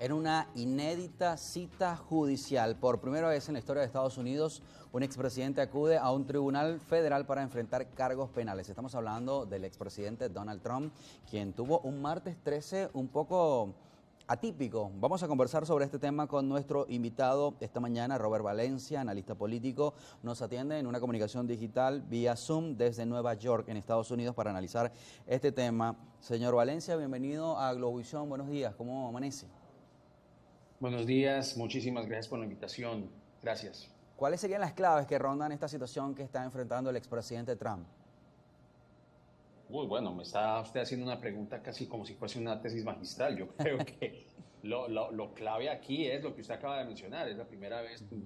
En una inédita cita judicial, por primera vez en la historia de Estados Unidos, un expresidente acude a un tribunal federal para enfrentar cargos penales. Estamos hablando del expresidente Donald Trump, quien tuvo un martes 13 un poco atípico. Vamos a conversar sobre este tema con nuestro invitado esta mañana, Robert Valencia, analista político. Nos atiende en una comunicación digital vía Zoom desde Nueva York, en Estados Unidos, para analizar este tema. Señor Valencia, bienvenido a Globovisión. Buenos días, ¿cómo amanece? Buenos días, muchísimas gracias por la invitación. Gracias. ¿Cuáles serían las claves que rondan esta situación que está enfrentando el expresidente Trump? Uy, bueno, me está usted haciendo una pregunta casi como si fuese una tesis magistral. Yo creo que lo clave aquí es lo que usted acaba de mencionar. Es la primera vez que un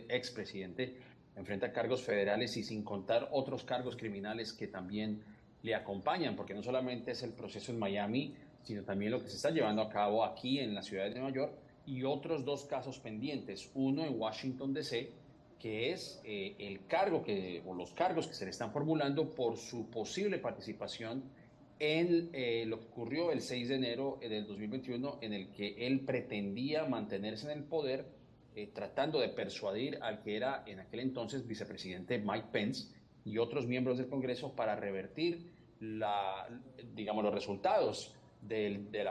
expresidente, enfrenta cargos federales y sin contar otros cargos criminales que también le acompañan, porque no solamente es el proceso en Miami, sino también lo que se está llevando a cabo aquí en la ciudad de Nueva York y otros dos casos pendientes. Uno en Washington, D.C., que es o los cargos que se le están formulando por su posible participación en lo que ocurrió el 6 de enero del 2021, en el que él pretendía mantenerse en el poder, tratando de persuadir al que era en aquel entonces vicepresidente Mike Pence y otros miembros del Congreso para revertir digamos, los resultados de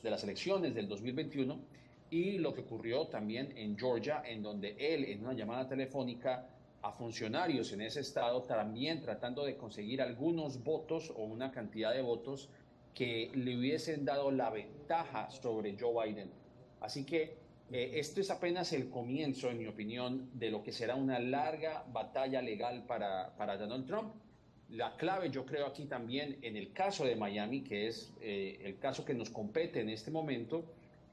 las elecciones del 2021 y lo que ocurrió también en Georgia, en donde él, en una llamada telefónica a funcionarios en ese estado, también tratando de conseguir algunos votos o una cantidad de votos que le hubiesen dado la ventaja sobre Joe Biden. Así que esto es apenas el comienzo, en mi opinión, de lo que será una larga batalla legal para Donald Trump. La clave, yo creo, aquí también en el caso de Miami, que es el caso que nos compete en este momento,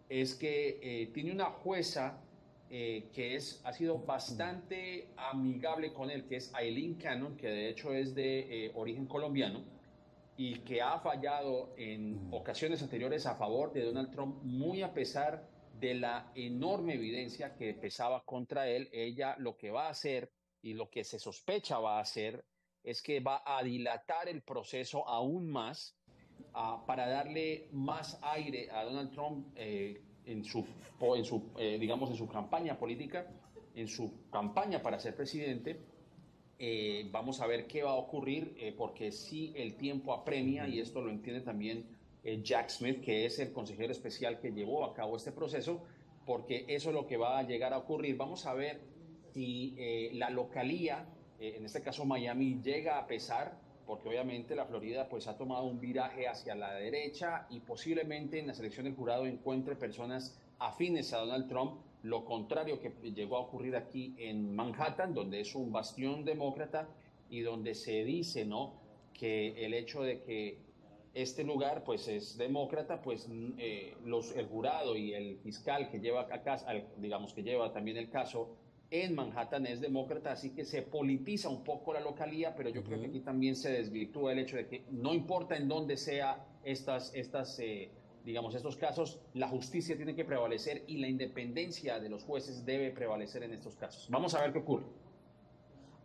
es que tiene una jueza ha sido bastante amigable con él, que es Aileen Cannon, que de hecho es de origen colombiano y que ha fallado en ocasiones anteriores a favor de Donald Trump, muy a pesar de la enorme evidencia que pesaba contra él. Ella lo que va a hacer y lo que se sospecha va a hacer es que va a dilatar el proceso aún más para darle más aire a Donald Trump digamos, en su campaña política, en su campaña para ser presidente. Vamos a ver qué va a ocurrir, porque sí el tiempo apremia, y esto lo entiende también Jack Smith, que es el consejero especial que llevó a cabo este proceso, porque eso es lo que va a llegar a ocurrir. Vamos a ver si la localía, en este caso Miami, llega a pesar, porque obviamente la Florida pues ha tomado un viraje hacia la derecha y posiblemente en la selección del jurado encuentre personas afines a Donald Trump, lo contrario que llegó a ocurrir aquí en Manhattan, donde es un bastión demócrata y donde se dice, ¿no?, que el hecho de que este lugar pues es demócrata, pues el jurado y el fiscal que lleva acá, digamos que lleva también el caso en Manhattan es demócrata, así que se politiza un poco la localía, pero yo creo que aquí también se desvirtúa el hecho de que no importa en dónde sea digamos, estos casos, la justicia tiene que prevalecer y la independencia de los jueces debe prevalecer en estos casos. Vamos a ver qué ocurre.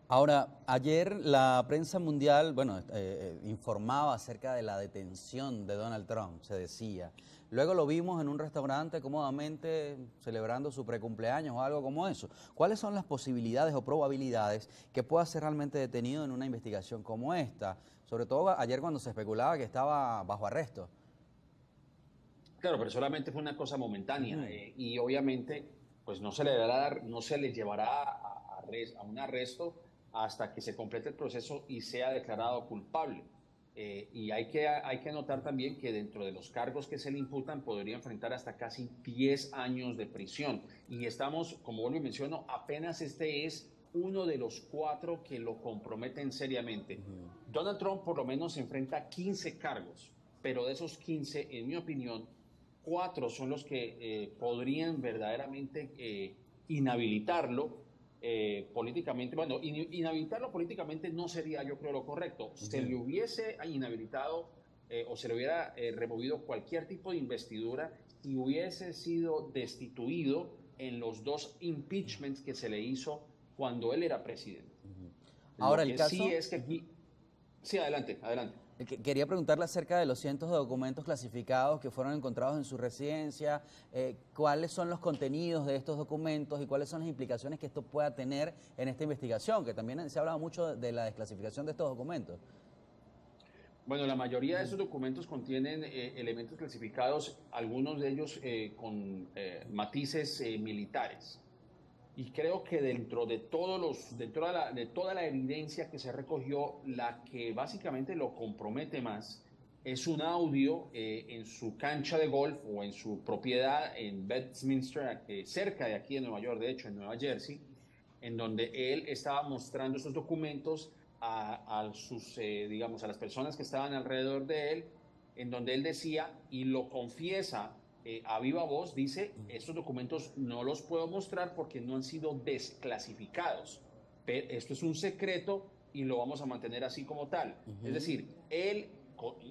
Ahora, ayer la prensa mundial, informaba acerca de la detención de Donald Trump, se decía. Luego lo vimos en un restaurante cómodamente celebrando su precumpleaños o algo como eso. ¿Cuáles son las posibilidades o probabilidades que pueda ser realmente detenido en una investigación como esta? Sobre todo ayer cuando se especulaba que estaba bajo arresto. Claro, pero solamente fue una cosa momentánea, Ujú. y obviamente pues no se le llevará a un arresto hasta que se complete el proceso y sea declarado culpable. Y hay que notar también que dentro de los cargos que se le imputan podría enfrentar hasta casi 10 años de prisión. Y estamos, como vuelvo y menciono, apenas este es uno de los cuatro que lo comprometen seriamente. Donald Trump por lo menos enfrenta 15 cargos, pero de esos 15, en mi opinión, cuatro son los que podrían verdaderamente inhabilitarlo políticamente. Bueno, inhabilitarlo políticamente no sería, yo creo, lo correcto. Se le hubiese inhabilitado o se le hubiera removido cualquier tipo de investidura si hubiese sido destituido en los dos impeachments que se le hizo cuando él era presidente. Ahora Lo el que sí caso, es que aquí... Sí, adelante, adelante. Quería preguntarle acerca de los cientos de documentos clasificados que fueron encontrados en su residencia. ¿Cuáles son los contenidos de estos documentos y cuáles son las implicaciones que esto pueda tener en esta investigación? Que también se ha hablado mucho de la desclasificación de estos documentos. Bueno, la mayoría de esos documentos contienen elementos clasificados, algunos de ellos con matices militares. Y creo que dentro de toda la evidencia que se recogió, la que básicamente lo compromete más es un audio en su cancha de golf o en su propiedad en Bedminster, cerca de aquí en Nueva York, de hecho en Nueva Jersey, en donde él estaba mostrando estos documentos digamos, a las personas que estaban alrededor de él, en donde él decía y lo confiesa a viva voz, dice, estos documentos no los puedo mostrar porque no han sido desclasificados. Pero esto es un secreto y lo vamos a mantener así como tal. Es decir, él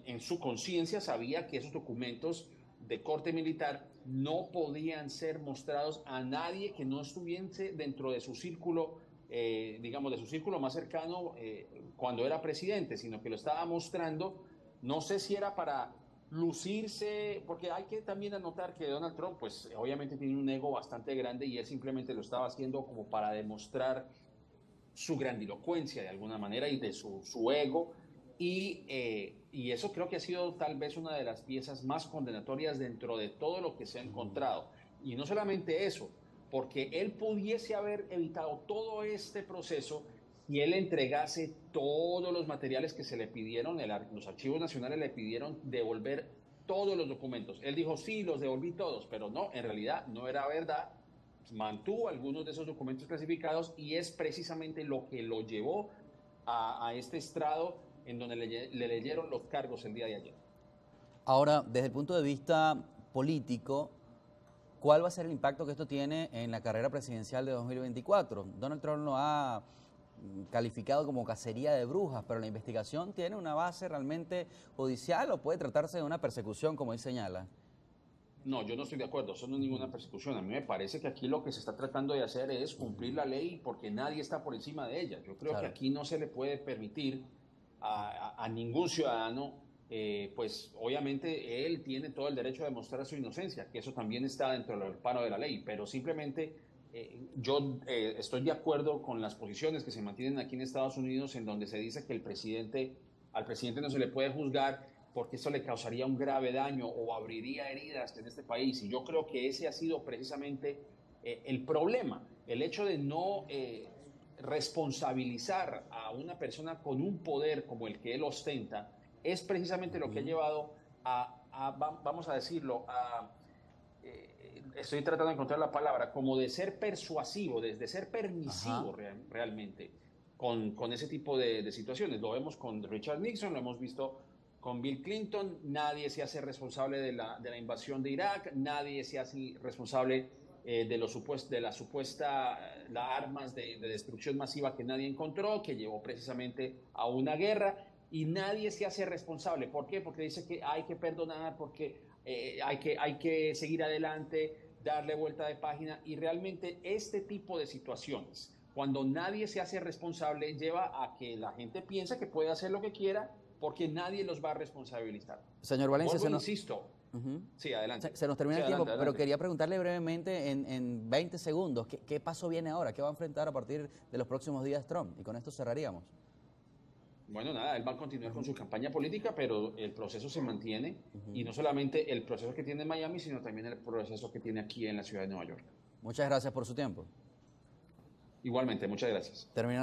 en su conciencia sabía que esos documentos de corte militar no podían ser mostrados a nadie que no estuviese dentro de su círculo, digamos, de su círculo más cercano cuando era presidente, sino que lo estaba mostrando, no sé si era para lucirse, porque hay que también anotar que Donald Trump, pues obviamente tiene un ego bastante grande y él simplemente lo estaba haciendo como para demostrar su grandilocuencia de alguna manera y de su ego. Y eso creo que ha sido tal vez una de las piezas más condenatorias dentro de todo lo que se ha encontrado. Y no solamente eso, porque él pudiese haber evitado todo este proceso y él entregase todos los materiales que se le pidieron, los archivos nacionales le pidieron devolver todos los documentos. Él dijo, sí, los devolví todos, pero no, en realidad no era verdad. Mantuvo algunos de esos documentos clasificados y es precisamente lo que lo llevó a este estrado en donde le leyeron los cargos el día de ayer. Ahora, desde el punto de vista político, ¿cuál va a ser el impacto que esto tiene en la carrera presidencial de 2024? Donald Trump lo ha calificado como cacería de brujas, pero la investigación tiene una base realmente judicial o puede tratarse de una persecución, como él señala. No, yo no estoy de acuerdo, eso no es ninguna persecución. A mí me parece que aquí lo que se está tratando de hacer es cumplir la ley porque nadie está por encima de ella. Yo creo que aquí no se le puede permitir a ningún ciudadano, pues obviamente él tiene todo el derecho de demostrar su inocencia, que eso también está dentro del amparo de la ley, pero simplemente yo estoy de acuerdo con las posiciones que se mantienen aquí en Estados Unidos en donde se dice que al presidente no se le puede juzgar porque eso le causaría un grave daño o abriría heridas en este país. Y yo creo que ese ha sido precisamente el problema, el hecho de no responsabilizar a una persona con un poder como el que él ostenta, es precisamente lo que ha llevado vamos a decirlo, estoy tratando de encontrar la palabra, como de ser persuasivo, de ser permisivo realmente con ese tipo de situaciones. Lo vemos con Richard Nixon, lo hemos visto con Bill Clinton. Nadie se hace responsable de la invasión de Irak, nadie se hace responsable de las supuestas armas de destrucción masiva que nadie encontró, que llevó precisamente a una guerra, y nadie se hace responsable. ¿Por qué? Porque dice que hay que perdonar, porque hay que seguir adelante, darle vuelta de página, y realmente este tipo de situaciones, cuando nadie se hace responsable, lleva a que la gente piensa que puede hacer lo que quiera porque nadie los va a responsabilizar. Señor Valencia, insisto. Sí, adelante. Se nos termina el tiempo, adelante. pero quería preguntarle brevemente en 20 segundos, ¿qué paso viene ahora? ¿Qué va a enfrentar a partir de los próximos días Trump? Y con esto cerraríamos. Bueno, nada, él va a continuar con su campaña política, pero el proceso se mantiene, y no solamente el proceso que tiene en Miami, sino también el proceso que tiene aquí en la ciudad de Nueva York. Muchas gracias por su tiempo. Igualmente, muchas gracias. Termina